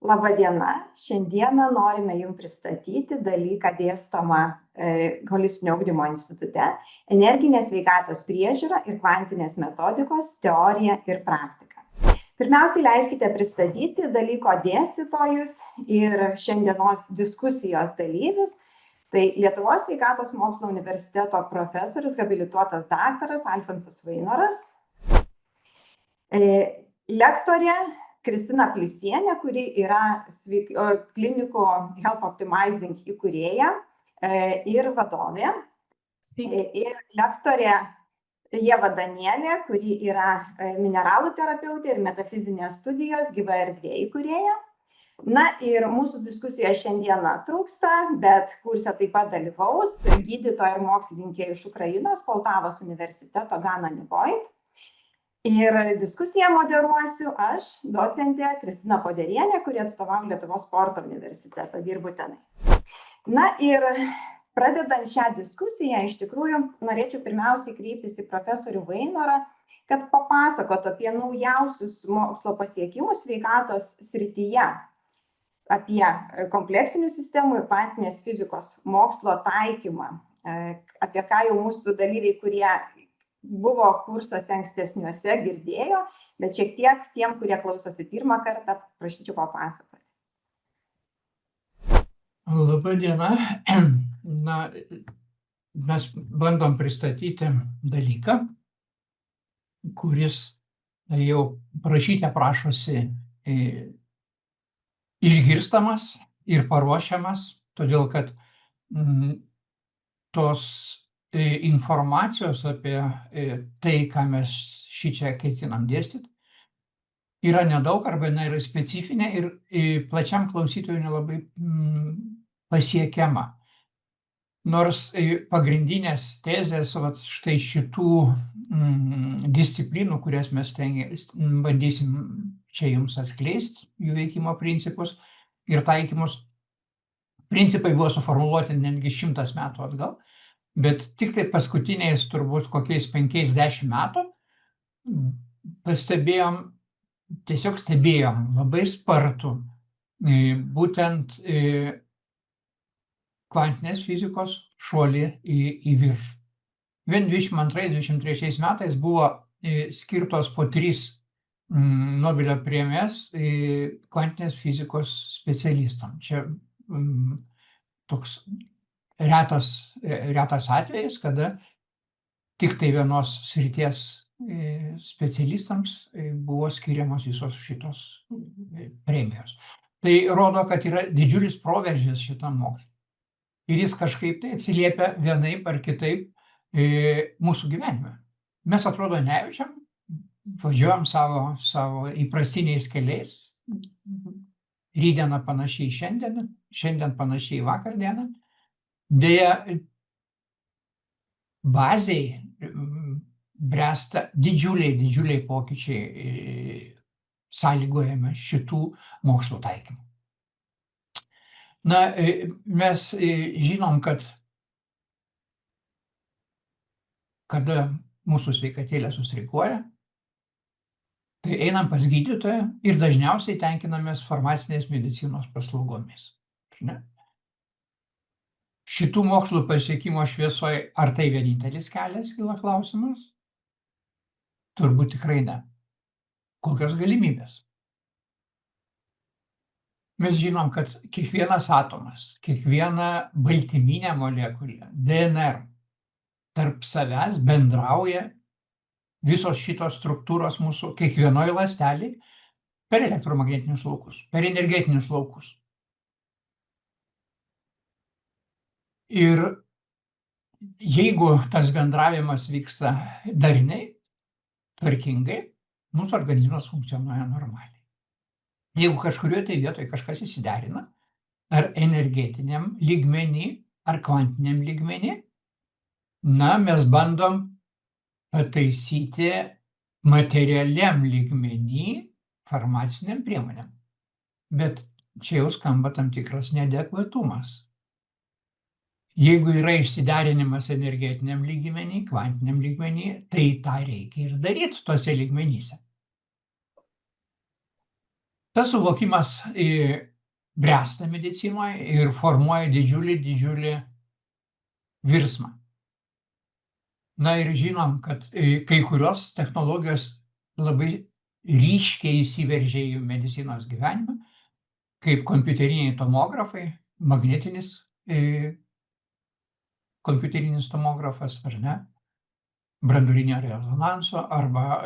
Labą dieną. Šiandieną norime Jums pristatyti dalyką dėstomą Holistinio ugdymo institute – energinės sveikatos priežiūra ir kvantinės metodikos teorija ir praktika. Pirmiausiai leiskite pristatyti dalyko dėstytojus ir šiandienos diskusijos dalyvius. Tai Lietuvos sveikatos mokslo universiteto profesorius, habilituotas daktaras Alfonsas Vainoras, lektorė Kristina Plisienė, kuri yra klinikų Health Optimizing įkūrėja ir vadovė. Ir lektorė Ieva Danielė, kuri yra mineralų terapeutė ir metafizinės studijos Gyva erdvė įkūrėja. Na ir mūsų diskusija šiandieną trūksta, bet kurse taip pat dalyvaus gydytoja ir mokslininkė iš Ukrainos, Poltavos universiteto Gana Nivoid. Ir diskusiją moderuosiu aš, docentė Kristina Poderienė, kuri atstovauja Lietuvos sporto universitetą, dirbu tenai. Na ir pradedant šią diskusiją, iš tikrųjų, norėčiau pirmiausiai kreiptis į profesorių Vainorą, kad papasakotų apie naujausius mokslo pasiekimus sveikatos srityje, apie kompleksinių sistemų ir kvantinės fizikos mokslo taikymą, apie ką jau mūsų dalyviai, kurie buvo kursuose ankstesniuose, girdėjo, bet šiek tiek tiem, kurie klausosi pirmą kartą, prašyčiau papasakoti. Labą dieną. Na, mes bandom pristatyti dalyką, kuris jau prašyte prašosi išgirstamas ir paruošiamas, todėl kad tos informacijos apie tai, ką mes šičia ketinam dėstyti, yra nedaug arba jinai yra specifinė ir plačiam klausytojui nelabai pasiekiama. Nors pagrindinės tezės, štai šitų disciplinų, kurias mes bandysim čia jums atskleisti, jų veikimo principus ir taikymus, principai buvo suformuluoti netgi 100 metų atgal. Bet tik tai paskutiniais turbūt kokiais 5-10 metų tiesiog stebėjom labai spartų būtent kvantinės fizikos šuolį į viršų. Vien 22-23 metais buvo skirtos po 3 Nobelio premijas kvantinės fizikos specialistam. Čia toks retas atvejis, kada tik tai vienos srities specialistams buvo skiriamos visos šitos premijos. Tai rodo, kad yra didžiulis proveržis šitam mokslui. Ir jis kažkaip tai atsiliepia vienaip ar kitaip mūsų gyvenime. Mes atrodo nejaučiam, važiuojam savo įprastiniais keliais, rytdiena panašiai šiandien panašiai vakar dieną. Deja, bazėj bręsta didžiuliai pokyčiai sąlygojame šitų mokslo taikymų. Na, mes žinom, kad kada mūsų sveikatėlė sustreikuoja, tai einam pas gydytoją ir dažniausiai tenkinamės farmacinės medicinos paslaugomis. Ne? Šitų mokslų pasiekimo šviesoje, ar tai vienintelis kelias, kyla klausimas? Turbūt tikrai ne. Kokios galimybės? Mes žinom, kad kiekvienas atomas, kiekviena baltyminė molekulė, DNR, tarp savęs bendrauja visos šitos struktūros mūsų kiekvienoje ląstelėje per elektromagnetinius laukus, per energetinius laukus. Ir jeigu tas bendravimas vyksta darniai, tvarkingai, mūsų organizmas funkcionuoja normaliai. Jeigu kažkurioje tai vietoje kažkas įsiderina, ar energetiniam lygmenį, ar kvantiniam lygmenį, na, mes bandom pataisyti materialiam lygmenį farmaciniam priemonėm. Bet čia jau skamba tam tikras neadekvatumas. Jeigu yra išsiderinimas energetiniam lygmenį, kvantiniam lygmenį, tai tą reikia ir daryti tose lygmenyse. Tas suvokimas bręsta medicinoje ir formuoja didžiulį virsmą. Na ir žinom, kad kai kurios technologijos labai ryškiai įsiveržė į medicinos gyvenimą, kaip kompiuteriniai tomografai, magnetinis kompiuterinis tomografas, ar ne, branduolinio rezonanso arba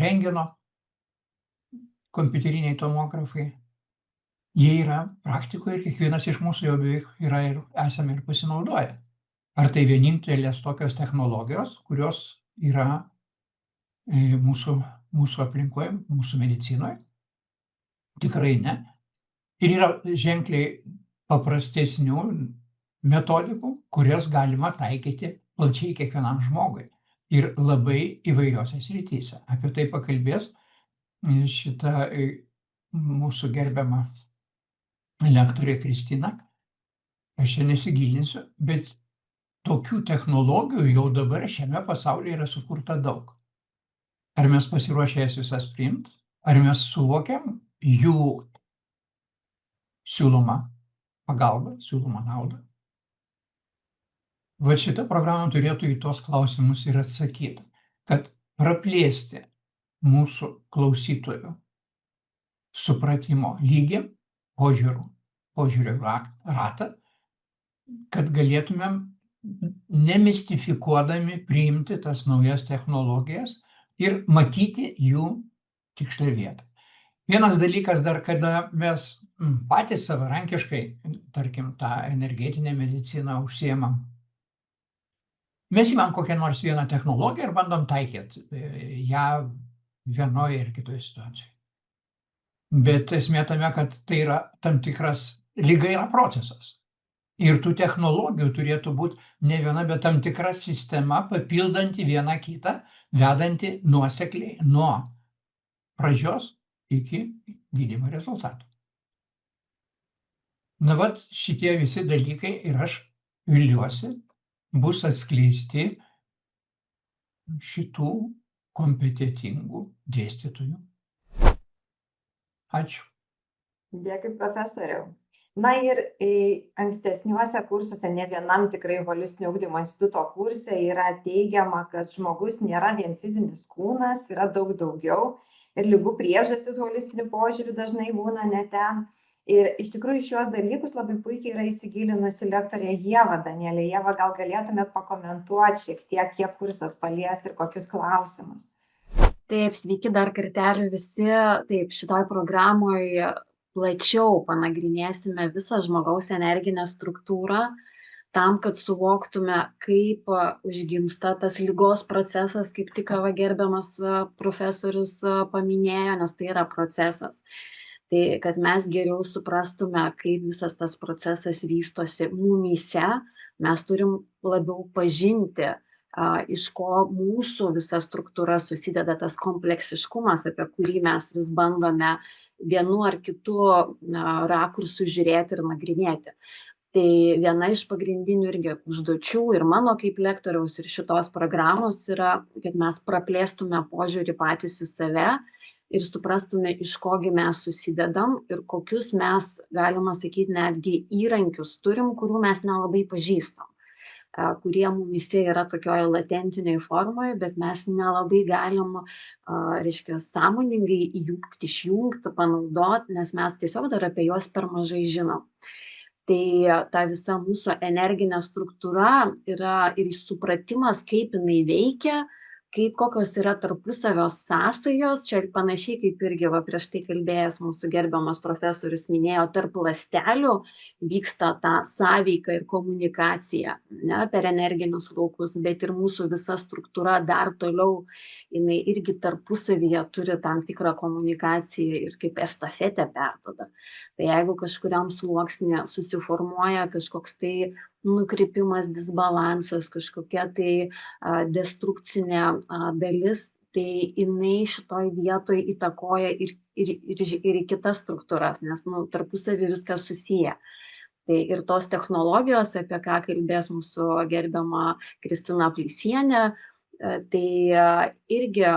rentgeno kompiuteriniai tomografai. Jie yra praktikoje ir kiekvienas iš mūsų jau beveik yra ir esame ir pasinaudoję. Ar tai vienintelės tokios technologijos, kurios yra mūsų aplinkoje, mūsų medicinoje? Tikrai ne. Ir yra ženkliai paprastesnių metodikų, kurias galima taikyti plačiai kiekvienam žmogui ir labai įvairiose srityse. Apie tai pakalbės šita mūsų gerbiama lektorė Kristina. Aš čia nesigilinsiu, bet tokių technologijų jau dabar šiame pasaulyje yra sukurta daug. Ar mes pasiruošę jas visas priimti? Ar mes suvokiam jų siūlomą pagalbą, siūlomą naudą? Va šita programa turėtų į tos klausimus ir atsakyti, kad praplėsti mūsų klausytojų supratimo lygį, požiūrio ratą, kad galėtumėm nemistifikuodami priimti tas naujas technologijas ir matyti jų tikslę vietą. Vienas dalykas dar, kada mes patys savarankiškai, tarkim, tą energetinę mediciną užsiemam, mes imam kokią nors vieną technologiją ir bandom taikyti ją vienoje ir kitoje situacijoje. Bet esmė tame, kad tai yra tam tikras, lyga yra procesas. Ir tų technologijų turėtų būti ne viena, bet tam tikra sistema, papildanti vieną kitą, vedanti nuosekliai nuo pradžios iki gydymo rezultatų. Na vat šitie visi dalykai ir aš viliuosi bus atskleisti šitų kompetentingų dėstytojų. Ačiū. Dėkui, profesoriau. Na ir ankstesniuose kursuose, ne vienam tikrai holistinio ugdymo instituto kurse yra teigiama, kad žmogus nėra vien fizinis kūnas, yra daug daugiau ir ligų priežastis holistiniu požiūriu dažnai būna ne ten. Ir iš tikrųjų šios dalykus labai puikiai yra įsigilinusi lektorė Ieva Danielė. Ieva, gal galėtumėt pakomentuoti šiek tiek, kiek kursas palies ir kokius klausimus? Taip, sveiki dar kartelį visi. Taip, šitoj programoje plačiau panagrinėsime visą žmogaus energinę struktūrą, tam, kad suvoktume, kaip užgimsta tas ligos procesas, kaip tik gerbiamas profesorius paminėjo, nes tai yra procesas. Tai, kad mes geriau suprastume, kaip visas tas procesas vystosi mumyse, mes turim labiau pažinti, iš ko mūsų visa struktūra susideda, tas kompleksiškumas, apie kurį mes vis bandome vienu ar kitu rakursu žiūrėti ir nagrinėti. Tai viena iš pagrindinių irgi užduočių ir mano kaip lektoriaus ir šitos programos yra, kad mes praplėstume požiūrį patys į save ir suprastume, iš kogi mes susidedam ir kokius mes, galima sakyti, netgi įrankius turim, kurių mes nelabai pažįstam, kurie mumyse yra tokioje latentiniai formoje, bet mes nelabai galim, reiškia, sąmoningai įjungti, išjungti, panaudoti, nes mes tiesiog dar apie juos per mažai žinom. Tai ta visa mūsų energinė struktūra yra ir supratimas, kaip jinai veikia, kokios yra tarpusavio sąsajos, čia panašiai kaip irgi prieš tai kalbėjęs mūsų gerbiamas profesorius minėjo, tarp ląstelių vyksta ta sąveika ir komunikacija, ne, per energinius laukus, bet ir mūsų visa struktūra dar toliau, jinai irgi tarpusavyje turi tam tikrą komunikaciją ir kaip estafetę perduoda. Tai jeigu kažkuriam sluoksnė susiformuoja kažkoks tai nukrypimas, disbalansas, kažkokia tai destrukcinė dalis, tai jinai šitoj vietoj įtakoja ir į kitas struktūras, nes tarpusavy viskas susiję. Tai ir tos technologijos, apie ką kalbės mūsų gerbiama Kristina Plisienė, tai irgi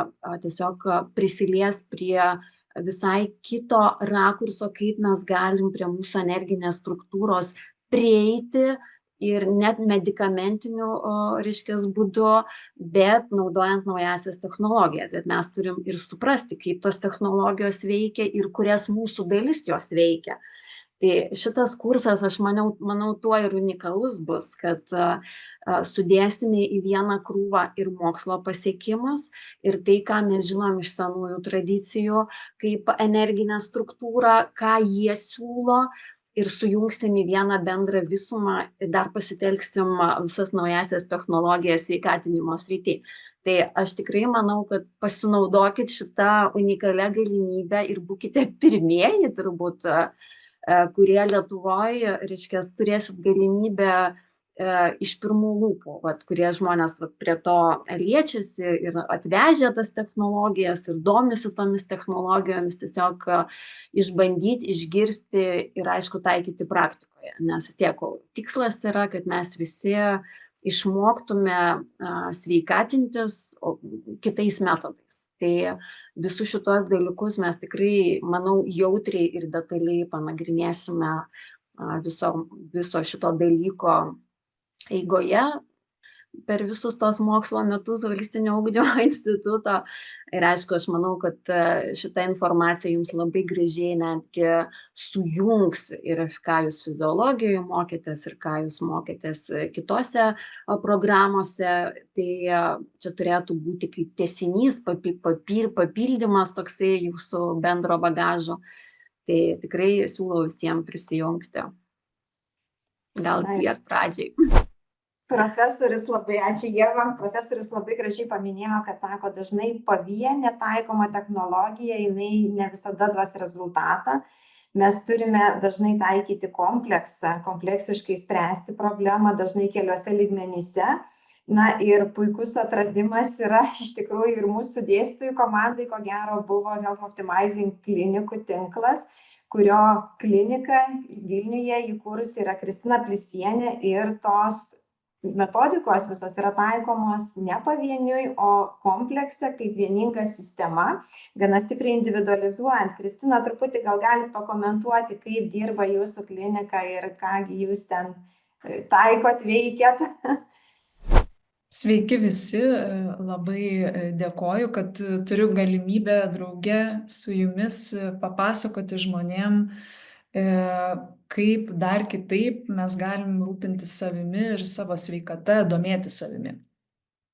tiesiog prisilies prie visai kito rakurso, kaip mes galim prie mūsų energinės struktūros prieiti ir net medikamentiniu, reiškias, būdu, bet naudojant naujasias technologijas. Bet mes turim ir suprasti, kaip tos technologijos veikia ir kurias mūsų dalis jos veikia. Tai šitas kursas, aš manau, tuo ir unikalus bus, kad sudėsime į vieną krūvą ir mokslo pasiekimus, ir tai, ką mes žinom iš senųjų tradicijų, kaip energinę struktūrą, ką jie siūlo, ir sujungsim į vieną bendrą visumą, dar pasitelksim visas naujasias technologijas sveikatinimo srity. Tai aš tikrai manau, kad pasinaudokit šitą unikalią galimybę ir būkite pirmieji turbūt, kurie Lietuvoje, reiškia, turėsit galimybę iš pirmų lūpų, kurie žmonės prie to liečiasi ir atvežė tas technologijas ir domisi tomis technologijomis, tiesiog išbandyti, išgirsti ir, aišku, taikyti praktikoje. Nes tiek tikslas yra, kad mes visi išmoktume sveikatintis kitais metodais. Tai visus šitos dalykus mes tikrai, manau, jautriai ir detaliai panagrinėsime viso šito dalyko eigoje per visus tos mokslo metus Holistinio ugdymo instituto. Ir aišku, aš manau, kad šita informacija jums labai gražiai netgi sujungs ir ką jūs fiziologijoje mokėtės ir ką jūs mokėtės kitose programuose. Tai čia turėtų būti kaip tęsinys, papildymas toksai jūsų bendro bagažo. Tai tikrai siūlau visiems prisijungti. Gal tiek pradžiai. Profesorius labai, ačiū Ieva, profesorius labai gražiai paminėjo, kad sako, dažnai pavienė taikoma technologija, jinai ne visada duos rezultatą. Mes turime dažnai taikyti kompleksiškai spręsti problemą, dažnai keliose lygmenyse. Na ir puikus atradimas yra iš tikrųjų ir mūsų dėstytojų komandai, ko gero, buvo Health Optimizing klinikų tinklas, kurio kliniką Vilniuje įkūrusi yra Kristina Plisienė, ir tos metodikos visos yra taikomos ne pavieniui, o komplekse kaip vieninga sistema, gana stipriai individualizuojant. Kristina, truputį gal galite pakomentuoti, kaip dirba jūsų klinika ir ką jūs ten taikot, veikiat? Sveiki visi, labai dėkoju, kad turiu galimybę drauge su jumis papasakoti žmonėm, kaip dar kitaip mes galim rūpintis savimi ir savo sveikata, domėti savimi.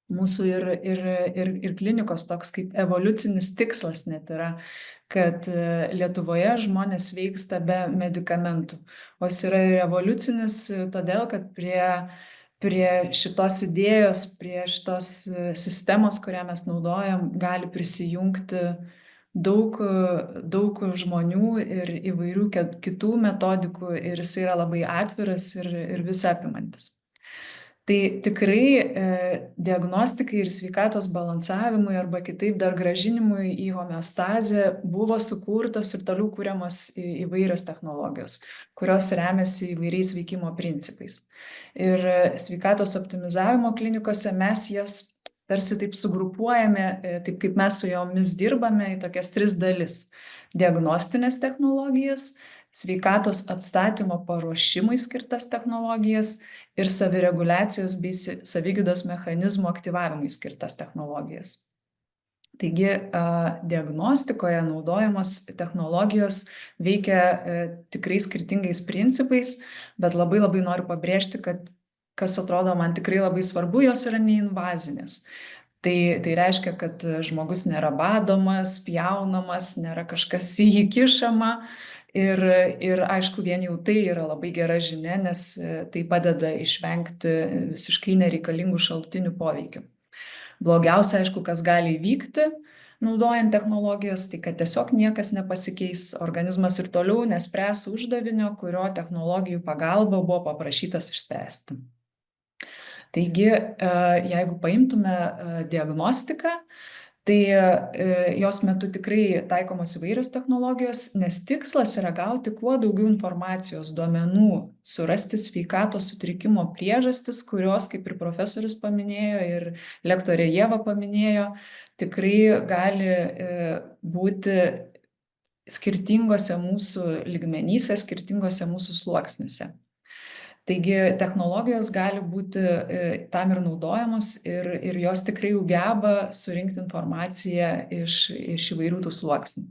Mūsų ir klinikos toks kaip evoliucinis tikslas net yra, kad Lietuvoje žmonės sveiksta be medikamentų. O jis yra ir evoliucinis todėl, kad prie šitos idėjos, prie šitos sistemos, kurią mes naudojam, gali prisijungti daug žmonių ir įvairių kitų metodikų, ir jis yra labai atviras ir visapimantis. Tai tikrai diagnostikai ir sveikatos balansavimui arba kitaip dar grąžinimui į homeostazę buvo sukurtos ir toliau kuriamos įvairios technologijos, kurios remiasi įvairiais veikimo principais. Ir sveikatos optimizavimo klinikose mes jas tarsi taip sugrupuojame, taip kaip mes su jomis dirbame, į tokias 3 dalis: diagnostinės technologijas, sveikatos atstatymo paruošimui skirtas technologijas ir savireguliacijos bei savigydos mechanizmų aktyvavimui skirtas technologijas. Taigi, diagnostikoje naudojamos technologijos veikia tikrai skirtingais principais, bet labai noriu pabrėžti, kad kas atrodo man tikrai labai svarbu, jos yra neinvazinės. Tai reiškia, kad žmogus nėra badomas, pjaunamas, nėra kažkas į jį kišama. Ir aišku, vien jau tai yra labai gera žinia, nes tai padeda išvengti visiškai nereikalingų šalutinių poveikių. Blogiausia, aišku, kas gali įvykti naudojant technologijas, tai kad tiesiog niekas nepasikeis, organizmas ir toliau nespręs uždavinio, kurio technologijų pagalba buvo paprašytas išspręsti. Taigi, jeigu paimtume diagnostiką, tai jos metu tikrai taikomos įvairios technologijos, nes tikslas yra gauti kuo daugiau informacijos, duomenų, surasti sveikatos sutrikimo priežastis, kurios, kaip ir profesorius paminėjo ir lektorė Ieva paminėjo, tikrai gali būti skirtingose mūsų lygmenyse, skirtingose mūsų sluoksniuose. Taigi technologijos gali būti tam ir naudojamos ir jos tikrai jau geba surinkti informaciją iš įvairių tų sluoksnių.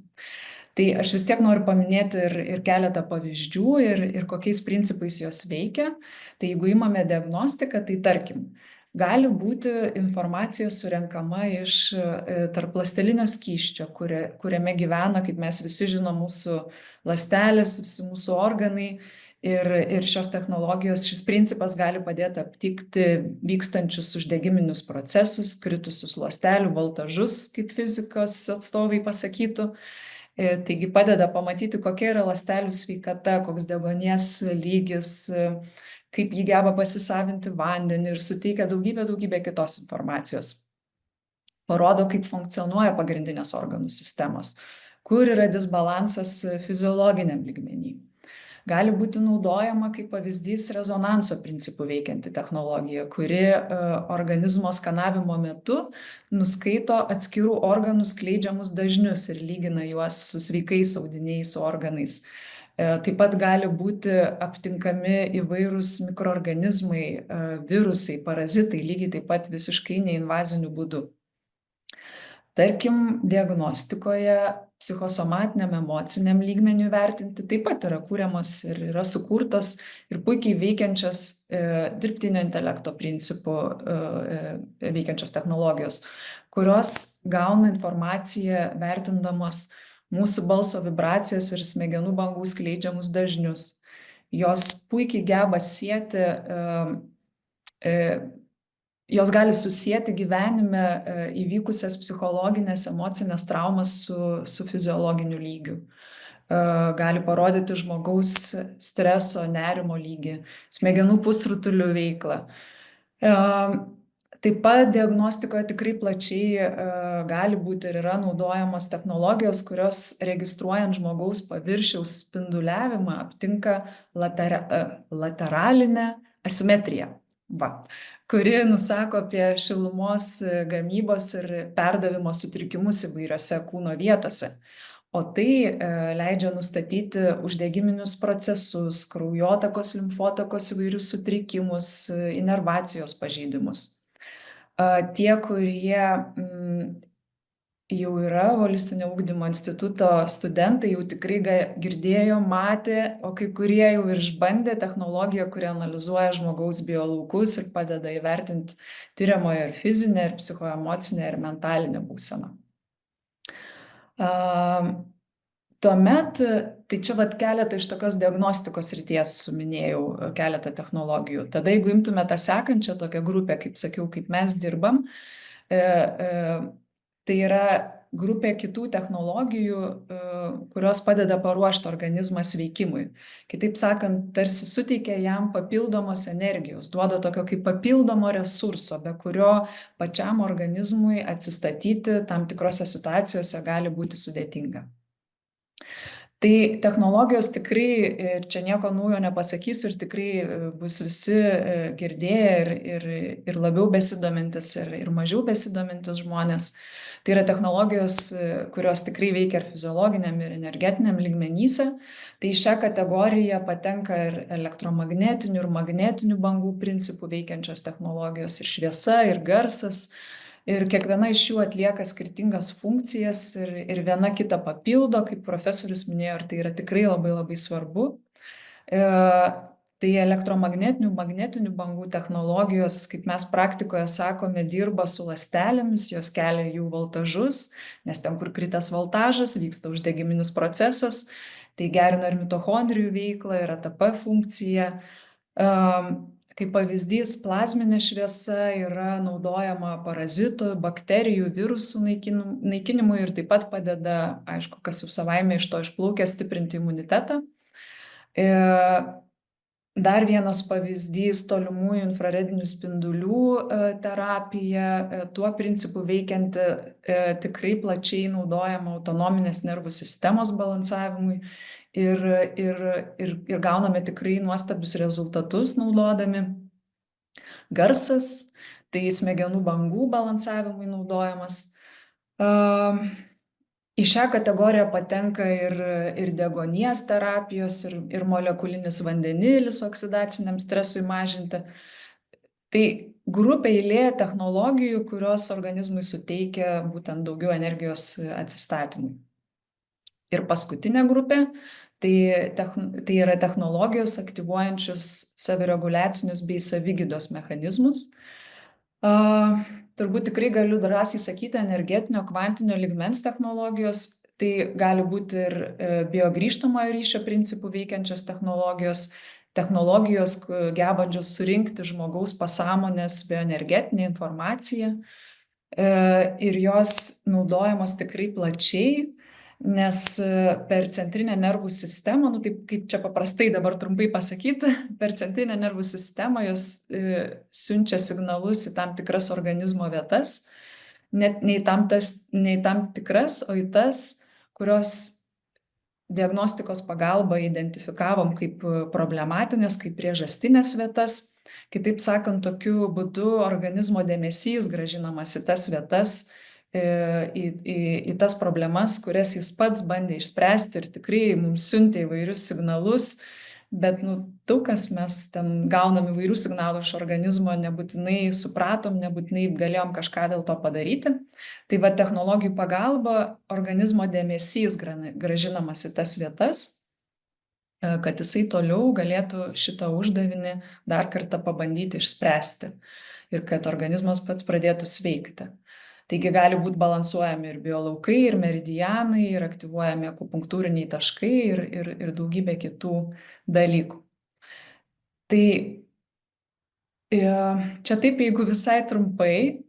Tai aš vis tiek noriu paminėti ir keletą pavyzdžių ir kokiais principais jos veikia. Tai jeigu imame diagnostiką, tai tarkim, gali būti informacija surenkama iš tarpląstelinio skysčio, kuriame gyvena, kaip mes visi žinom, mūsų ląstelės, visi mūsų organai. Ir šios technologijos, šis principas gali padėti aptikti vykstančius uždegiminius procesus, kritusius ląstelių voltažus, kaip fizikos atstovai pasakytų. Taigi padeda pamatyti, kokia yra ląstelių sveikata, koks deguonies lygis, kaip jį geba pasisavinti vandenį ir suteikia daugybę kitos informacijos. Parodo, kaip funkcionuoja pagrindinės organų sistemos, kur yra disbalansas fiziologiniam lygmenį. Gali būti naudojama kaip pavyzdys rezonanso principų veikianti technologija, kuri organizmo skanavimo metu nuskaito atskirų organų skleidžiamus dažnius ir lygina juos su sveikais audiniais organais. Taip pat gali būti aptinkami įvairūs mikroorganizmai, virusai, parazitai, lygiai taip pat visiškai neinvaziniu būdu. Tarkim, diagnostikoje psichosomatiniam emociniam lygmeniu vertinti taip pat yra kūriamos ir yra sukurtos ir puikiai veikiančios dirbtinio intelekto principų veikiančios technologijos, kurios gauna informaciją vertindamos mūsų balso vibracijos ir smegenų bangų skleidžiamus dažnius. Jos puikiai geba sieti jos gali susieti gyvenime įvykusias psichologinės, emocinės traumas su fiziologiniu lygiu. Gali parodyti žmogaus streso, nerimo lygį, smegenų pusrutulių veiklą. Taip pat diagnostikoje tikrai plačiai gali būti ir yra naudojamos technologijos, kurios registruojant žmogaus paviršiaus spinduliavimą aptinka lateralinę asimetriją. Kuri nusako apie šilumos gamybos ir perdavimo sutrikimus įvairiose kūno vietose. O tai leidžia nustatyti uždegiminius procesus, kraujotakos, limfotakos įvairius sutrikimus, inervacijos pažeidimus. Tie, kurie jau yra Holistinio ugdymo instituto studentai, jau tikrai girdėjo, matė, o kai kurie jau ir išbandė technologiją, kuri analizuoja žmogaus biolaukus ir padeda įvertinti tiriamojo ir fizinę, ir psichoemocinę, ir mentalinę būseną. Tuomet, tai čia keletą iš tokios diagnostikos srities suminėjau keletą technologijų. Tada jeigu imtume tą sekančią tokią grupę, kaip sakiau, kaip mes dirbam, tai yra grupė kitų technologijų, kurios padeda paruošti organizmą sveikimui. Kitaip sakant, tarsi suteikia jam papildomos energijos, duoda tokio kaip papildomo resurso, be kurio pačiam organizmui atsistatyti tam tikrose situacijose gali būti sudėtinga. Tai technologijos tikrai, čia nieko naujo nepasakysiu ir tikrai bus visi girdėję ir labiau besidomintis ir mažiau besidomintis žmonės. Tai yra technologijos, kurios tikrai veikia ir fiziologiniam, ir energetiniam lygmenyse. Tai į šią kategoriją patenka ir elektromagnetinių, ir magnetinių bangų principų veikiančios technologijos, ir šviesa, ir garsas. Ir kiekviena iš jų atlieka skirtingas funkcijas ir viena kitą papildo, kaip profesorius minėjo, ir tai yra tikrai labai svarbu. Tai elektromagnetinių, magnetinių bangų technologijos, kaip mes praktikoje sakome, dirba su ląstelėmis, jos kelia jų voltažus, nes ten, kur kritęs voltažas, vyksta uždegiminis procesas, tai gerina ir mitochondrijų veiklą, ir ATP funkciją. Kaip pavyzdys, plazminė šviesa yra naudojama parazitų, bakterijų, virusų naikinimui ir taip pat padeda, aišku, kas jau savaime iš to išplaukia, stiprinti imunitetą. Dar vienas pavyzdys - tolimųjų infraredinių spindulių terapija, tuo principu veikianti tikrai plačiai naudojama autonominės nervų sistemos balansavimui. Ir gauname tikrai nuostabius rezultatus naudodami. Garsas, tai smegenų bangų balansavimui naudojamas. Į šią kategoriją patenka ir deguonies terapijos, ir molekulinis vandenilis oksidaciniam stresui mažinti. Tai grupė eilė technologijų, kurios organizmui suteikia būtent daugiau energijos atsistatymui. Ir paskutinė grupė, tai yra technologijos aktyvuojančius savireguliacinius bei savigydos mechanizmus. Turbūt tikrai galiu drąsiai sakyti energetinio kvantinio lygmens technologijos, tai gali būti ir biogrįžtamojo ryšio principų veikiančios technologijos gebančios surinkti žmogaus pasąmonės bioenergetinę informaciją ir jos naudojamos tikrai plačiai, nes per centrinę nervų sistemą, taip kaip čia paprastai dabar trumpai pasakyti, per centrinę nervų sistemą jos siunčia signalus į tam tikras organizmo vietas, net nei tam tikras, o į tas, kurios diagnostikos pagalba identifikavom kaip problematinės, kaip priežastinės vietas. Kitaip sakant, tokiu būdu organizmo dėmesys grąžinamas į tas vietas, į tas problemas, kurias jis pats bandė išspręsti ir tikrai mums siuntė įvairius signalus, bet daug kas mes ten gaunam įvairių signalų iš organizmo, nebūtinai supratom, nebūtinai galėjom kažką dėl to padaryti. Tai va technologijų pagalba organizmo dėmesys grąžinamas į tas vietas, kad jisai toliau galėtų šitą uždavinį dar kartą pabandyti išspręsti ir kad organizmas pats pradėtų sveikti. Taigi gali būti balansuojami ir biolaukai, ir meridianai, ir aktyvuojami akupunktūriniai taškai ir daugybė kitų dalykų. Tai čia taip, jeigu visai trumpai,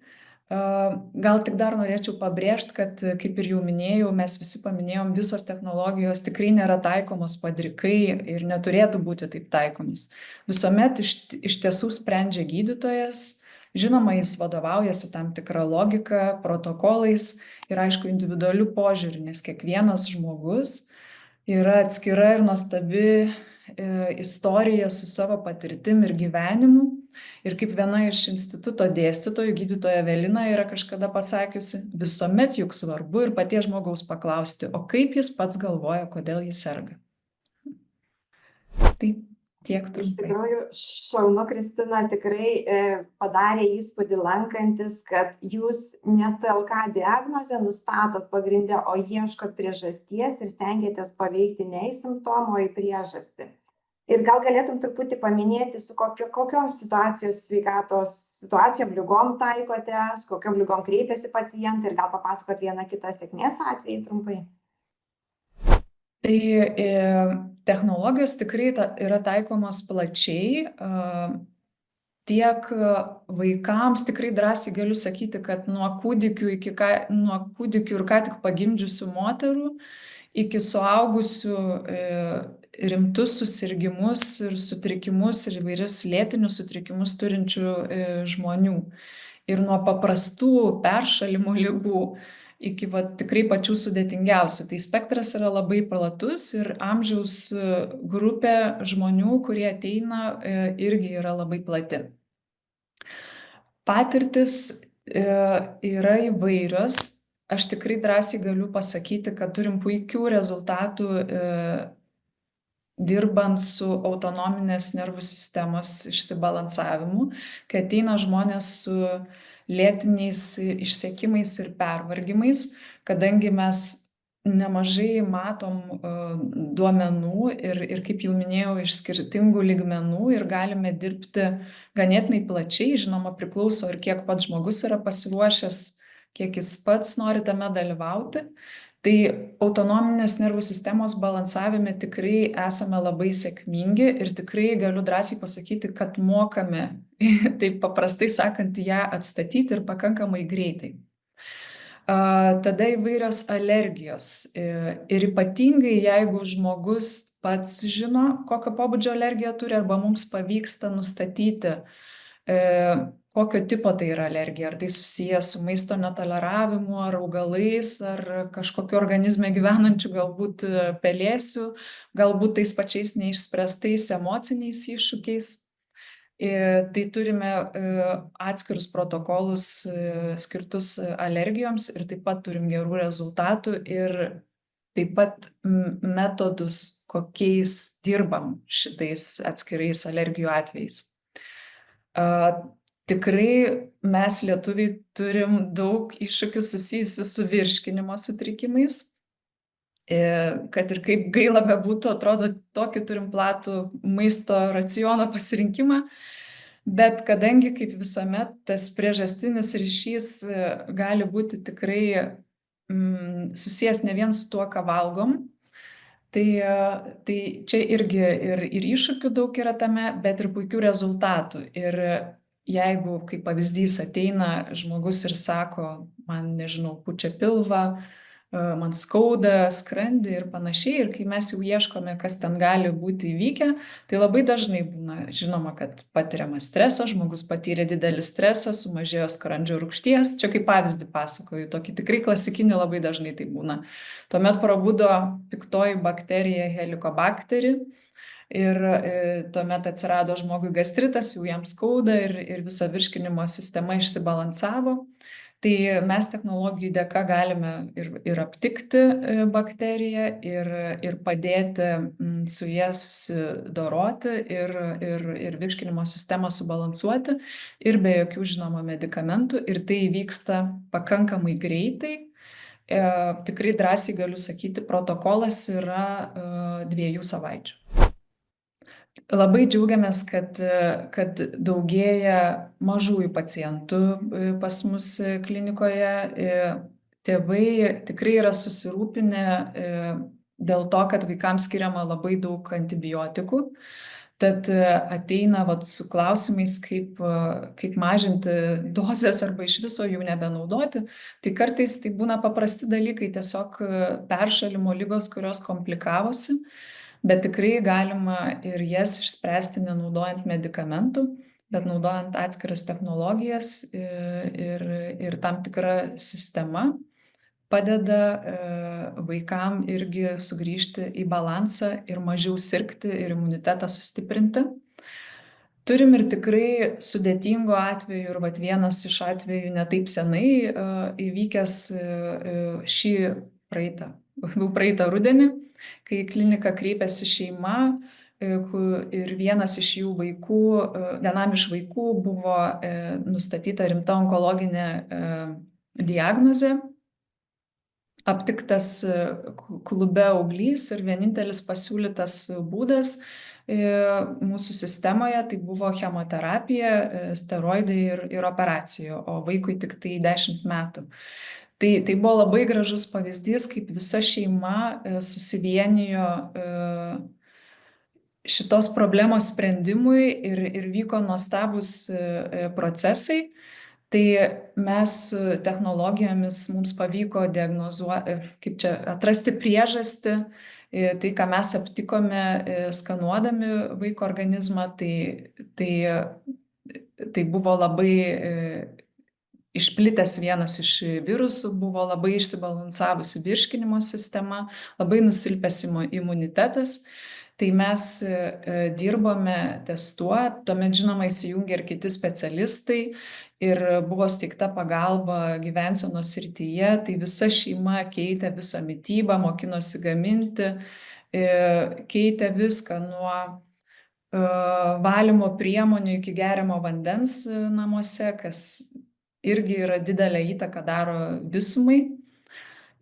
gal tik dar norėčiau pabrėžti, kad, kaip ir jau minėjau, mes visi paminėjom, visos technologijos tikrai nėra taikomos padrikai ir neturėtų būti taip taikomis. Visuomet iš tiesų sprendžia gydytojas. Žinoma, jis vadovaujasi tam tikrą logiką, protokolais ir aišku individualių požiūrių, nes kiekvienas žmogus yra atskira ir nuostabi istorija su savo patirtim ir gyvenimu. Ir kaip viena iš instituto dėstytojų, gydytoja Evelina, yra kažkada pasakiusi, visuomet juk svarbu ir paties žmogaus paklausti, o kaip jis pats galvoja, kodėl jis serga. Tai tiek trumpai. Iš tikrųjų, šaunu, Kristina, tikrai padarė įspūdį lankantis, kad jūs ne TLK diagnozę nustatot pagrindę, o ieškot priežasties ir stengiatės paveikti ne į simptomą, o į priežastį. Ir gal galėtum truputį paminėti, su kokiom situacijom lygom taikote, su kokiom lygom kreipiasi pacientai ir gal papasakot vieną kitą sėkmės atvejį trumpai. Tai technologijos tikrai yra taikomos plačiai, tiek vaikams tikrai drąsiai galiu sakyti, kad nuo kūdikių ir ką tik pagimdžiusių moterų iki suaugusių rimtus susirgimus ir sutrikimus ir įvairius lėtinius sutrikimus turinčių žmonių. Ir nuo paprastų peršalimo ligų iki tikrai pačių sudėtingiausių. Tai spektras yra labai platus ir amžiaus grupė žmonių, kurie ateina, irgi yra labai plati. Patirtis yra įvairios. Aš tikrai drąsiai galiu pasakyti, kad turim puikių rezultatų dirbant su autonominės nervų sistemos išsibalansavimu, kai ateina žmonės su lėtiniais išsekimais ir pervargimais, kadangi mes nemažai matom duomenų ir kaip jau minėjau, iš skirtingų lygmenų ir galime dirbti ganėtinai plačiai, žinoma, priklauso ir kiek pats žmogus yra pasiruošęs, kiek jis pats nori tame dalyvauti. Tai autonominės nervų sistemos balansavime tikrai esame labai sėkmingi ir tikrai galiu drąsiai pasakyti, kad mokame, taip paprastai sakant, ją atstatyti ir pakankamai greitai. Tada įvairios alergijos ir ypatingai jeigu žmogus pats žino, kokio pobūdžio alergiją turi arba mums pavyksta nustatyti, kokio tipo tai yra alergija, ar tai susiję su maisto netoleravimu, ar augalais, ar kažkokiu organizme gyvenančiu galbūt pelėsiu, galbūt tais pačiais neišspręstais emociniais iššūkiais. Tai turime atskirus protokolus skirtus alergijoms ir taip pat turim gerų rezultatų ir taip pat metodus, kokiais dirbam šitais atskirais alergijų atvejais. Tikrai mes lietuviai turim daug iššūkių susijusių su virškinimo sutrikimais. Kad ir kaip gaila bebūtų, atrodo, tokį turim platų maisto raciono pasirinkimą, bet kadangi kaip visuomet tas priežastinis ryšys gali būti tikrai susijęs ne vien su tuo, ką valgom, tai čia irgi ir iššūkių daug yra tame, bet ir puikių rezultatų. Ir jeigu, kaip pavyzdys, ateina žmogus ir sako, man, nežinau, pučia pilvą, man skauda skrandį ir panašiai, ir kai mes jau ieškome, kas ten gali būti įvykę, tai labai dažnai būna žinoma, kad patiriamas stresas, žmogus patyrė didelį stresą, sumažėjo skrandžio rūgšties, čia kaip pavyzdį pasakoju, tokį tikrai klasikinį labai dažnai tai būna. Tuomet prabudo piktoji bakterija Helicobacter ir tuomet atsirado žmogui gastritas, jau jam skauda ir visa virškinimo sistema išsibalansavo. Tai mes technologijų dėka galime ir aptikti bakteriją ir padėti su ja susidoroti ir virškinimo sistemą subalansuoti ir be jokių žinoma medikamentų. Ir tai vyksta pakankamai greitai. Tikrai drąsiai galiu sakyti, protokolas yra 2 savaičių. Labai džiaugiamės, kad daugėja mažųjų pacientų pas mus klinikoje. Tėvai tikrai yra susirūpinę dėl to, kad vaikams skiriama labai daug antibiotikų. Tad ateina su klausimais, kaip mažinti dozes arba iš viso jų nebenaudoti. Tai kartais tai būna paprasti dalykai, tiesiog peršalimo ligos, kurios komplikavosi. Bet tikrai galima ir jas išspręsti nenaudojant medikamentų, bet naudojant atskiras technologijas ir tam tikra sistema padeda vaikam irgi sugrįžti į balansą ir mažiau sirgti ir imunitetą sustiprinti. Turim ir tikrai sudėtingų atvejų ir vienas iš atvejų netaip senai įvykęs šį praeitą rudenį, kai į kliniką kreipėsi šeima ir vienam iš vaikų buvo nustatyta rimta onkologinė diagnozė, aptiktas klube auglys ir vienintelis pasiūlytas būdas mūsų sistemoje tai buvo chemoterapija, steroidai ir operacija, o vaikui tik tai 10 metų. Tai buvo labai gražus pavyzdys, kaip visa šeima susivienijo šitos problemos sprendimui ir vyko nuostabūs procesai. Tai mes su technologijomis mums pavyko atrasti priežastį, tai ką mes aptikome skanuodami vaiko organizmą, tai buvo labai išplitęs vienas iš virusų, buvo labai išsibalansavusi virškinimo sistema, labai nusilpęs imunitetas. Tai mes dirbome ties tuo, tuomet žinoma įsijungė ir kiti specialistai ir buvo steigta pagalba gyvensenos srityje, tai visa šeima keitė visą mitybą, mokinosi gaminti, keitė viską nuo valymo priemonių iki geriamo vandens namuose, kas irgi yra didelę įtaką daro visumai.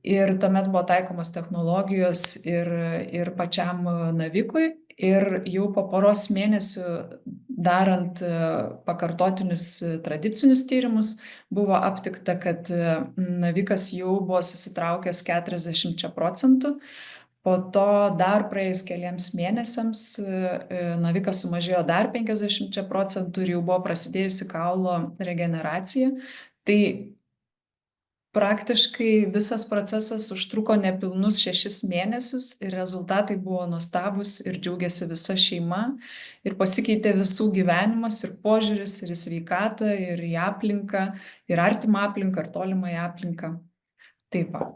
Ir tuomet buvo taikomos technologijos ir pačiam navikui. Ir jau po poros mėnesių darant pakartotinius tradicinius tyrimus buvo aptikta, kad navikas jau buvo susitraukęs 40%. Po to dar praėjus keliems mėnesiams navikas sumažėjo dar 50% ir jau buvo prasidėjusi kaulo regeneracija. Tai praktiškai visas procesas užtruko nepilnus 6 mėnesius ir rezultatai buvo nuostabus ir džiaugiasi visa šeima ir pasikeitė visų gyvenimas ir požiūris ir į sveikatą, ir į aplinką, ir artimą aplinką, ir tolimą aplinką. Taip va.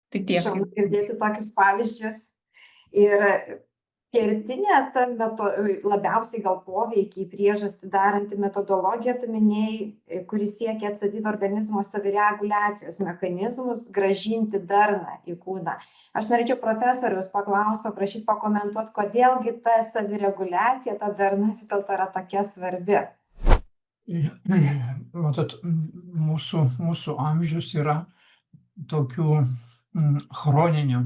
Tai tiek. Girdėti tokius pavyzdžius. Ir kertinė ta labiausiai gal poveikį priežastį daranti metodologija, tu minėjai, kuri siekia atstatyti organizmo savireguliacijos mechanizmus, grąžinti darną į kūną. Aš norėčiau profesoriaus paklausti, paprašyti pakomentuoti, kodėlgi ta savireguliacija, ta darna vis dėlto yra tokia svarbi. Matot, mūsų amžius yra tokių chroninių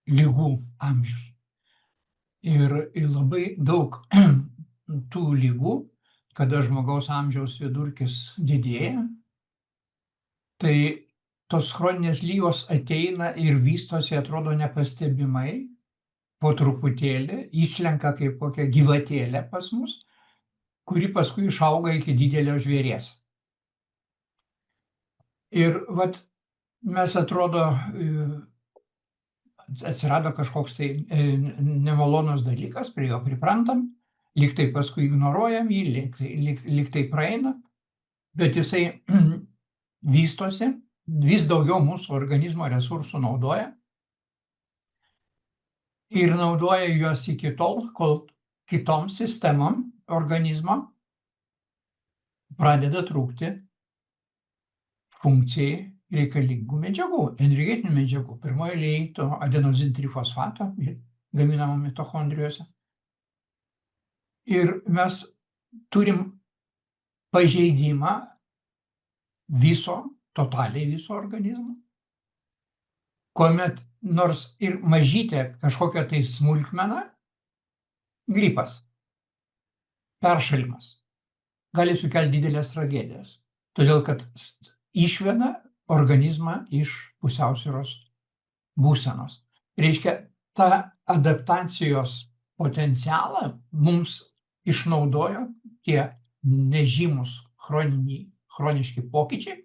lygų amžius. Ir labai daug tų lygų, kada žmogaus amžiaus vidurkis didėja, tai tos chroninės lygos ateina ir vystosi, atrodo, nepastebimai, po truputėlį, įslenka kaip kokia gyvatėlė pas mus, kuri paskui išauga iki didelio žvėries. Ir vat mes atrodo, atsirado kažkoks tai nemalonus dalykas, prie jo priprantam, lyg tai paskui ignoruojam jį, lyg tai praeina, bet jisai vystosi, vis daugiau mūsų organizmo resursų naudoja ir naudoja juos iki tol, kol kitom sistemom organizmo pradeda trūkti funkcijai reikalingų medžiagų, energetinių medžiagų. Pirmoje eilėje to adenozintrifosfato gaminamo mitochondrijose. Ir mes turim pažeidimą totaliai viso organizmo, kuomet nors ir mažytė kažkokia tai smulkmena, gripas, peršalimas, gali sukelti didelės tragedijas, todėl kad išveda organizmą iš pusiausvyros būsenos. Reiškia, tą adaptacijos potencialą mums išnaudojo tie nežymus chroniški pokyčiai,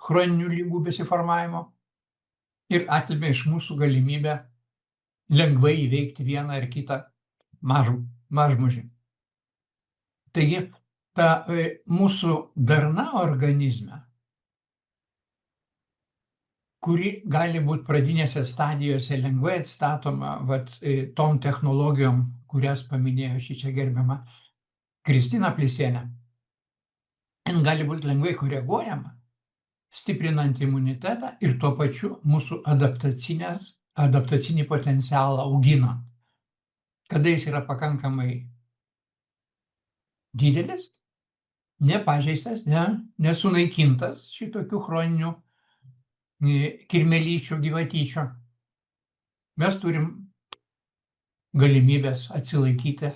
chroninių lygų besiformavimo ir atimė iš mūsų galimybę lengvai įveikti vieną ar kitą mažmužį. Taigi, ta mūsų darna organizme, kuri gali būti pradinėse stadijose lengvai atstatoma tom technologijom, kurias paminėjo čia gerbiama Kristina Plisienė, gali būti lengvai koreguojama, stiprinant imunitetą ir tuo pačiu mūsų adaptacinį potencialą auginant. Kada jis yra pakankamai didelis, nepažeistas, nesunaikintas šitokių chroninių kirmelyčių, gyvatyčių, mes turim galimybės atsilaikyti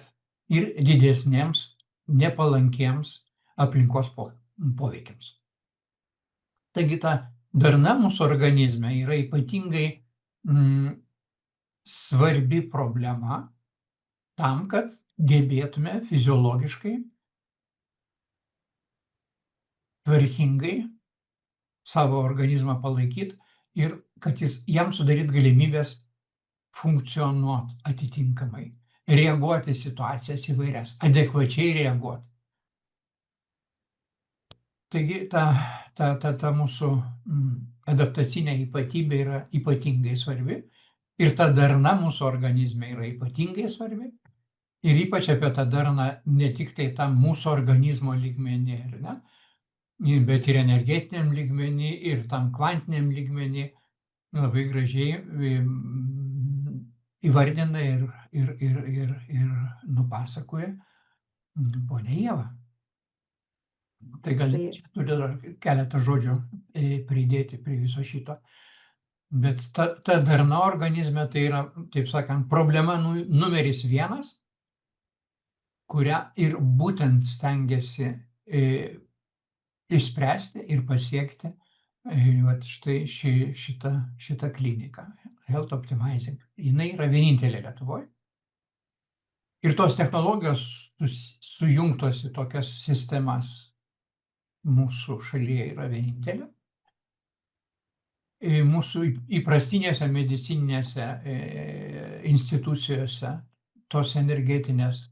ir didesniems, nepalankiems aplinkos poveikiams. Taigi ta darna mūsų organizme yra ypatingai svarbi problema tam, kad gebėtume fiziologiškai, tvarkingai savo organizmą palaikyti ir kad jam sudaryt galimybės funkcionuoti atitinkamai, reaguoti į situacijas įvairias, adekvačiai reaguoti. Taigi ta mūsų adaptacinė ypatybė yra ypatingai svarbi ir ta darna mūsų organizme yra ypatingai svarbi ir ypač apie tą darną ne tik tai tam mūsų organizmo lygmenį, bet ir energetiniam lygmenį ir tam kvantiniam lygmenį labai gražiai įvardina ir nupasakoja ponia Ieva. Tai gal čia turi dar keletą žodžių pridėti prie viso šito. Bet ta darna organizme tai yra, taip sakant, problema numeris 1, kurią ir būtent stengiasi išspręsti ir pasiekti štai šitą kliniką, Health Optimizing. Jinai yra vienintelė Lietuvoje. Ir tos technologijos sujungtos į tokias sistemas mūsų šalyje yra vienintelė. Mūsų įprastinėse medicininėse institucijose tos energetinės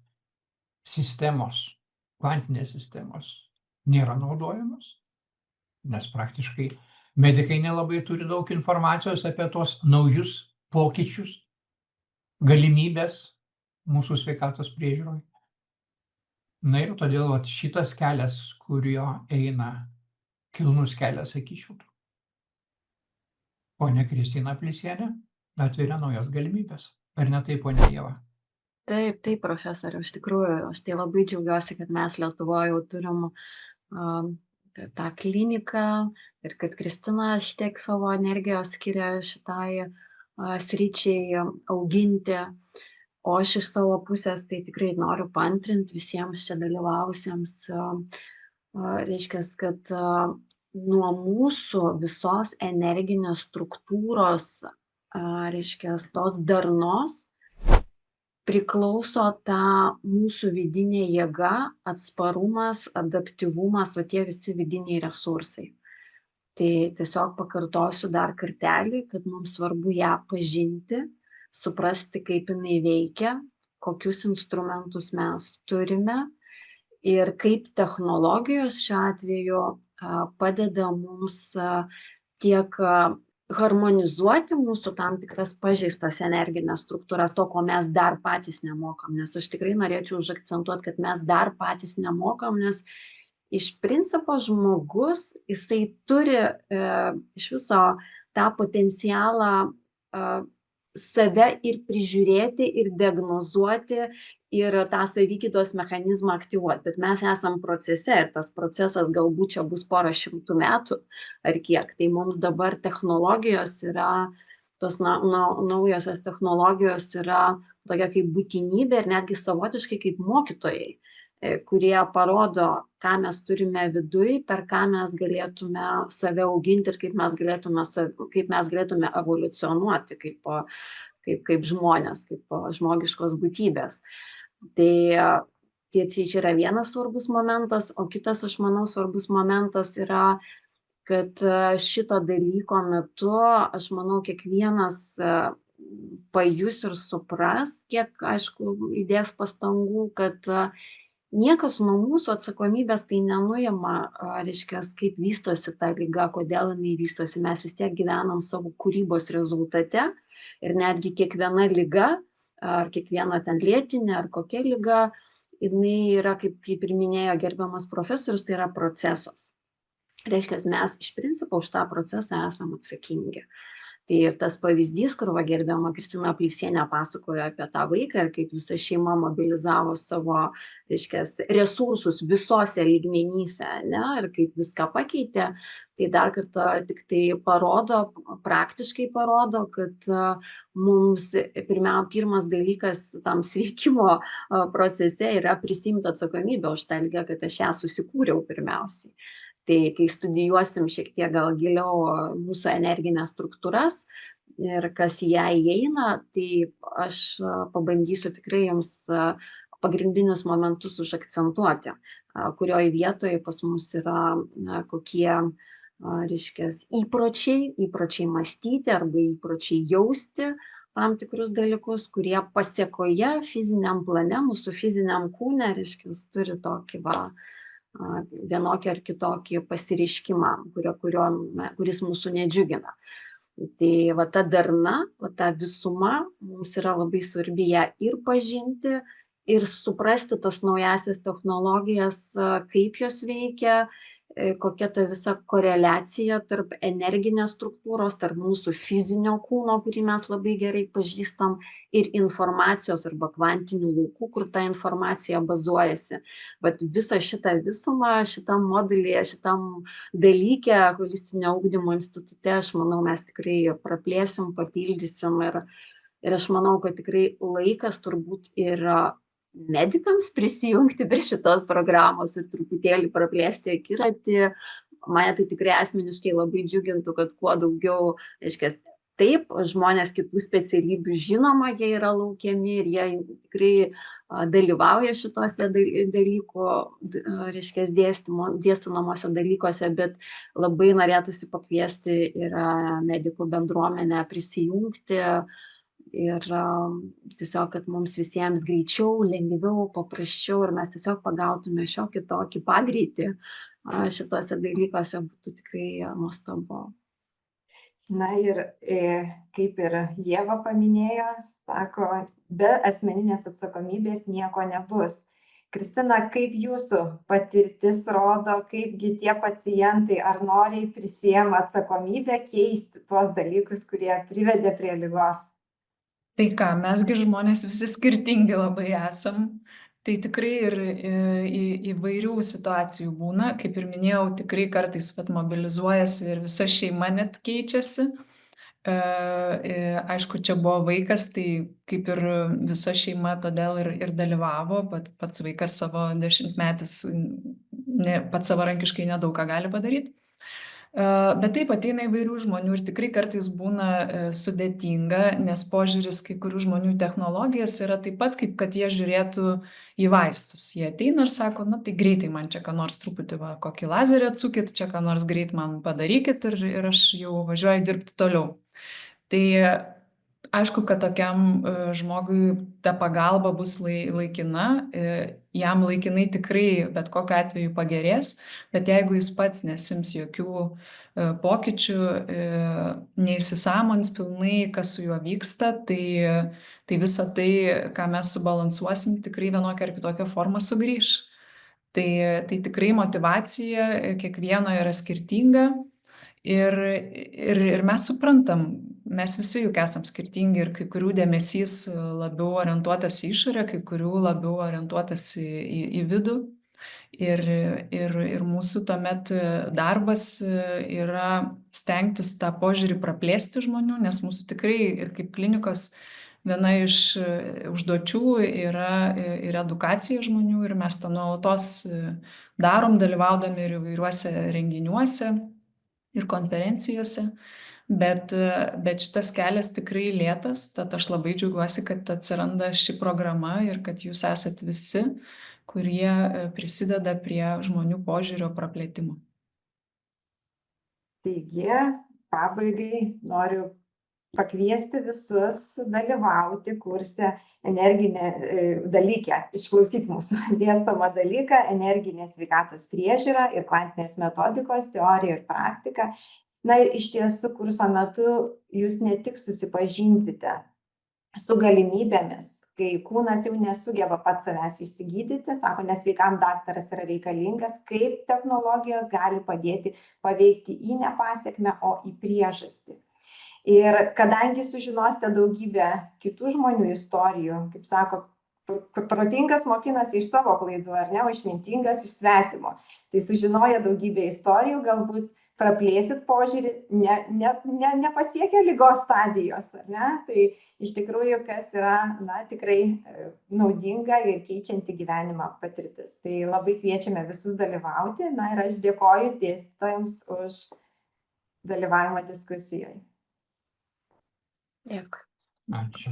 sistemos, kvantinės sistemos nėra naudojamos, nes praktiškai medikai nelabai turi daug informacijos apie tos naujus pokyčius, galimybės mūsų sveikatos priežiūroje. Na ir todėl vat, šitas kelias, kurio eina kilnus kelias, sakyčiau, ponia Kristina Plisienė, atveria naujas galimybės. Ar ne taip, ponia Ieva? Taip, profesoriau, iš tikrųjų, aš tai labai džiaugiuosi, kad mes Lietuvoje jau turim tą kliniką ir kad Kristina šitiek savo energijos skiria šitai sričiai auginti. O aš iš savo pusės tai tikrai noriu paantrinti visiems čia dalyvausiems, reiškia, kad nuo mūsų visos energinės struktūros, reiškia, tos darnos priklauso ta mūsų vidinė jėga, atsparumas, adaptyvumas, o tie visi vidiniai resursai. Tai tiesiog pakartosiu dar kartelį, kad mums svarbu ją pažinti, suprasti, kaip jinai veikia, kokius instrumentus mes turime ir kaip technologijos šiuo atveju padeda mums tiek harmonizuoti mūsų tam tikras pažeistas energinės struktūras, to, ko mes dar patys nemokam. Nes aš tikrai norėčiau užakcentuoti, kad mes dar patys nemokam, nes iš principo žmogus, jisai turi iš viso tą potencialą save ir prižiūrėti, ir diagnozuoti, ir tą savigydos mechanizmą aktyvuoti. Bet mes esam procese ir tas procesas galbūt čia bus porą šimtų metų ar kiek. Tai mums dabar technologijos yra, tos naujosios technologijos yra tokia kaip būtinybė ir netgi savotiškai kaip mokytojai, kurie parodo, ką mes turime viduj, per ką mes galėtume save auginti ir kaip mes galėtume evoliucionuoti kaip žmonės, kaip žmogiškos būtybės. Tai čia yra vienas svarbus momentas, o kitas, aš manau, svarbus momentas yra, kad šito dalyko metu, aš manau, kiekvienas pajus ir supras, kiek, aišku, įdės pastangų, kad niekas nuo mūsų atsakomybės tai nenuima, reiškia, kaip vystosi ta liga, kodėl jinai vystosi. Mes vis tiek gyvenam savo kūrybos rezultate ir netgi kiekviena liga, ar kiekviena ten lėtinė, ar kokia liga, jinai yra, kaip ir minėjo gerbiamas profesorius, tai yra procesas. Reiškia, mes iš principo už tą procesą esam atsakingi. Tai ir tas pavyzdys, kur gerbiama Kristina Plisienė pasakojo apie tą vaiką ir kaip visa šeima mobilizavo savo, reiškia, resursus visose lygmenyse, ne, ir kaip viską pakeitė, tai dar kartą tik tai praktiškai parodo, kad mums pirmas dalykas tam sveikimo procese yra prisimti atsakomybę už tą ligą, kad aš ją susikūriau pirmiausiai. Tai kai studijuosim šiek tiek gal giliau mūsų energinės struktūras ir kas į ją įeina, tai aš pabandysiu tikrai jums pagrindinius momentus užakcentuoti, kurioje vietoje pas mus yra kokie, reiškia, įpročiai mąstyti arba įpročiai jausti tam tikrus dalykus, kurie pasiekoje fiziniam plane, mūsų fiziniam kūne, reiškia, turi tokį vienokį ar kitokį pasireiškimą, kuris mūsų nedžiugina. Tai va ta darna, va ta visuma, mums yra labai svarbi ją ir pažinti, ir suprasti tas naujasias technologijas, kaip jos veikia, kokia ta visa koreliacija tarp energinės struktūros, tarp mūsų fizinio kūno, kurį mes labai gerai pažįstam, ir informacijos arba kvantinių laukų, kur ta informacija bazuojasi. Bet visą šitą visumą, šitam modulyje, šitam dalyke, holistinio ugdymo institute, aš manau, mes tikrai praplėsim, papildysim ir aš manau, kad tikrai laikas turbūt ir medikams prisijungti prie šitos programos ir truputėlį praplėsti akiratį. Mane tai tikrai asmeniškai labai džiugintų, kad kuo daugiau, reiškia, taip, žmonės kitų specialybių, žinoma, jie yra laukiami ir jie tikrai dalyvauja šitose dalykų, reiškia, dėstomuose dalykuose, bet labai norėtųsi pakviesti ir medikų bendruomenę prisijungti ir tiesiog, kad mums visiems greičiau, lengviau, paprasčiau ir mes tiesiog pagautume šiokį tokį pagreitį šitose dalykuose, būtų tikrai nuostabu. Na ir kaip ir Ieva paminėjo, sako, be asmeninės atsakomybės nieko nebus. Kristina, kaip jūsų patirtis rodo, kaipgi tie pacientai ar noriai prisiema atsakomybę keisti tuos dalykus, kurie privedė prie ligos? Tai ką, mesgi žmonės visi skirtingi labai esam. Tai tikrai ir įvairių situacijų būna. Kaip ir minėjau, tikrai kartais mobilizuojasi ir visa šeima net keičiasi. Aišku, čia buvo vaikas, tai kaip ir visa šeima todėl ir dalyvavo, bet pats vaikas savo 10-metis pats savarankiškai nedaug ką gali padaryti. Bet taip ateina įvairių žmonių ir tikrai kartais būna sudėtinga, nes požiūris kai kurių žmonių technologijas yra taip pat, kaip kad jie žiūrėtų į vaistus. Jie ateina ir sako, na tai greitai man čia ką nors truputį, kokį lazerį atsukit, čia ką nors greit man padarykit ir aš jau važiuoju dirbti toliau. Tai aišku, kad tokiam žmogui ta pagalba bus laikina, jam laikinai tikrai bet kokiu atveju pagerės, bet jeigu jis pats nesims jokių pokyčių, neįsisąmonins pilnai, kas su juo vyksta, tai visa tai, ką mes subalansuosim, tikrai vienokia ar kitokia forma sugrįš. Tai tikrai motyvacija kiekvieno yra skirtinga. Ir mes suprantam, mes visi juk esam skirtingi ir kai kurių dėmesys labiau orientuotas į išorę, kai kurių labiau orientuotas į vidų. Ir mūsų tuomet darbas yra stengtis tą požiūrį praplėsti žmonių, nes mūsų tikrai ir kaip klinikos viena iš užduočių yra ir edukacija žmonių ir mes tą nuolatos darom, dalyvaudami ir įvairiuose renginiuose ir konferencijose, bet šitas kelias tikrai lėtas, tad aš labai džiaugiuosi, kad atsiranda ši programa ir kad jūs esat visi, kurie prisideda prie žmonių požiūrio praplėtimo. Taigi, pabaigai noriu pakviesti visus dalyvauti kurse išklausyti mūsų dėstomą dalyką energinės sveikatos priežiūra ir kvantinės metodikos teorija ir praktika. Na ir iš tiesų kurso metu jūs ne tik susipažinsite su galimybėmis, kai kūnas jau nesugeba pats savęs išsigydyti, sako, nesveikam daktaras yra reikalingas, kaip technologijos gali padėti paveikti į ne pasekmę, o į priežastį. Ir kadangi sužinosite daugybę kitų žmonių istorijų, kaip sako, protingas mokinasi iš savo klaidų, ar ne, o išmintingas iš svetimo. Tai sužinoję daugybę istorijų, galbūt praplėsit požiūrį, nepasiekia ligos stadijos, ar ne? Tai iš tikrųjų, kas yra, tikrai naudinga ir keičianti gyvenimą patirtis. Tai labai kviečiame visus dalyvauti, ir aš dėkoju dėstytojams už dalyvavimą diskusijoje. Dėkui. Ačiū.